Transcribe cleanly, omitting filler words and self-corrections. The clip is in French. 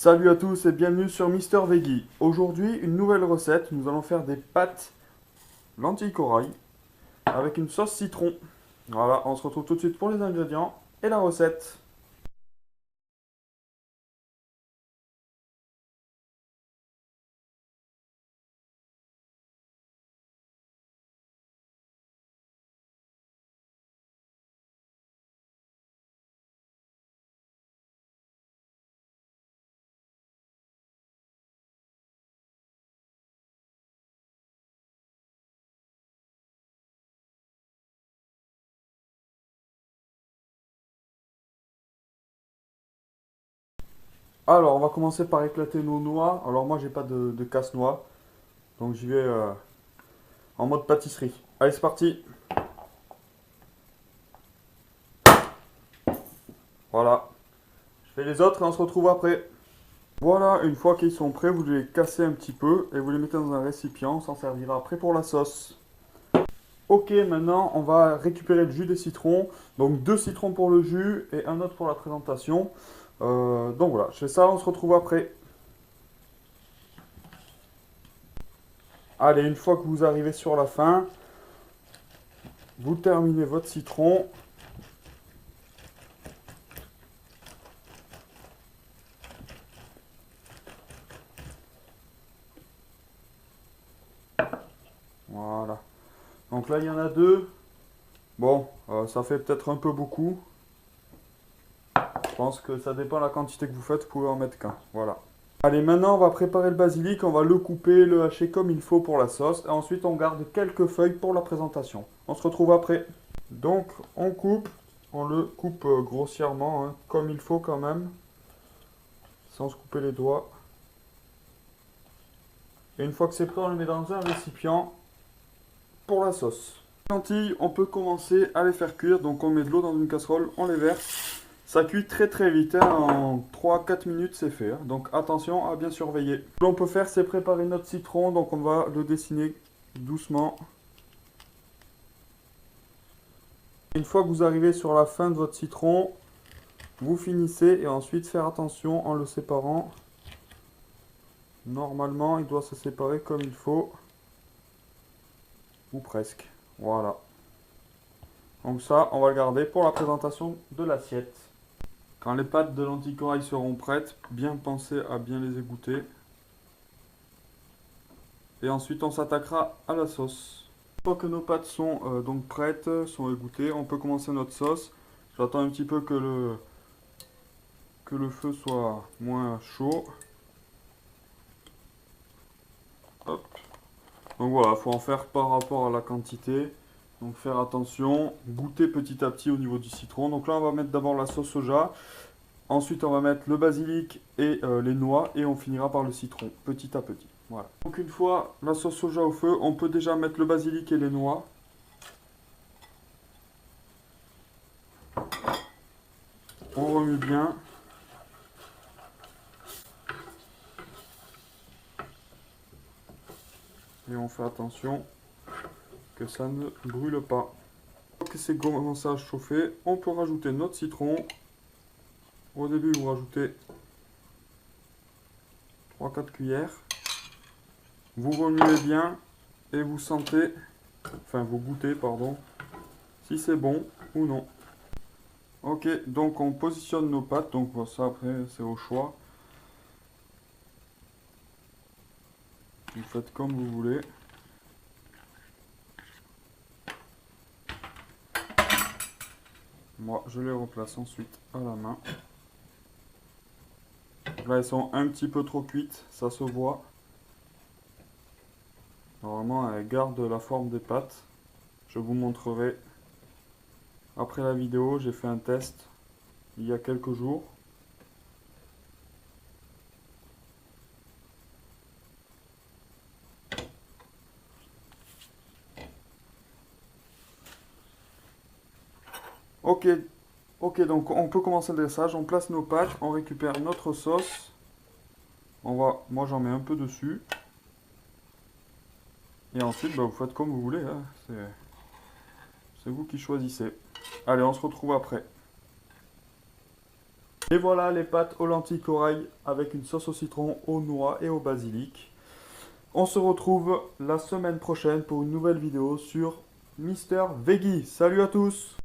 Salut à tous et bienvenue sur Mister Veggie. Aujourd'hui, une nouvelle recette. Nous allons faire des pâtes lentilles corail avec une sauce citron. Voilà, on se retrouve tout de suite pour les ingrédients et la recette. Alors, on va commencer par éclater nos noix. Alors, moi, j'ai pas de casse-noix, donc j'y vais en mode pâtisserie. Allez, c'est parti. Voilà, je fais les autres et on se retrouve après. Voilà, une fois qu'ils sont prêts, vous les cassez un petit peu et vous les mettez dans un récipient. On s'en servira après pour la sauce. Ok, maintenant on va récupérer le jus des citrons. Donc deux citrons pour le jus et un autre pour la présentation. Donc voilà, je fais ça, on se retrouve après. Allez, une fois que vous arrivez sur la fin, vous terminez votre citron. Voilà. Donc là, il y en a deux. Bon, ça fait peut-être un peu beaucoup. Je pense que ça dépend de la quantité que vous faites, vous pouvez en mettre qu'un. Voilà. Allez, maintenant on va préparer le basilic, on va le couper, le hacher comme il faut pour la sauce. Et ensuite on garde quelques feuilles pour la présentation. On se retrouve après. Donc on le coupe grossièrement, hein, comme il faut quand même, sans se couper les doigts. Et une fois que c'est prêt, on le met dans un récipient pour la sauce. Les lentilles, on peut commencer à les faire cuire. Donc on met de l'eau dans une casserole, on les verse. Ça cuit très très vite, hein, en 3-4 minutes c'est fait. Hein. Donc attention à bien surveiller. Ce que l'on peut faire, c'est préparer notre citron. Donc on va le dessiner doucement. Une fois que vous arrivez sur la fin de votre citron, vous finissez et ensuite faire attention en le séparant. Normalement, il doit se séparer comme il faut. Ou presque. Voilà. Donc ça, on va le garder pour la présentation de l'assiette. Quand les pâtes de lentilles corail seront prêtes, bien penser à bien les égoutter. Et ensuite, on s'attaquera à la sauce. Une fois que nos pâtes sont donc prêtes, sont égouttées, on peut commencer notre sauce. J'attends un petit peu que le feu soit moins chaud. Hop. Donc voilà, il faut en faire par rapport à la quantité. Donc faire attention, goûter petit à petit au niveau du citron. Donc là, on va mettre d'abord la sauce soja. Ensuite, on va mettre le basilic et les noix. Et on finira par le citron, petit à petit. Voilà. Donc une fois la sauce soja au feu, on peut déjà mettre le basilic et les noix. On remue bien. Et on fait attention que ça ne brûle pas. Une fois que c'est commencé à chauffer, on peut rajouter notre citron. Au début, vous rajoutez 3-4 cuillères. Vous remuez bien et vous sentez, enfin vous goûtez, pardon, si c'est bon ou non. Ok, donc on positionne nos pâtes, donc ça après c'est au choix. Vous faites comme vous voulez. Moi, je les replace ensuite à la main. Là, elles sont un petit peu trop cuites, ça se voit. Normalement, elles gardent la forme des pâtes. Je vous montrerai après la vidéo. J'ai fait un test il y a quelques jours. Ok, ok, donc on peut commencer le dressage. On place nos pâtes, on récupère notre sauce. Moi, j'en mets un peu dessus. Et ensuite, bah, vous faites comme vous voulez. Hein. C'est vous qui choisissez. Allez, on se retrouve après. Et voilà les pâtes aux lentilles corail avec une sauce au citron, aux noix et au basilic. On se retrouve la semaine prochaine pour une nouvelle vidéo sur Mister Veggie. Salut à tous!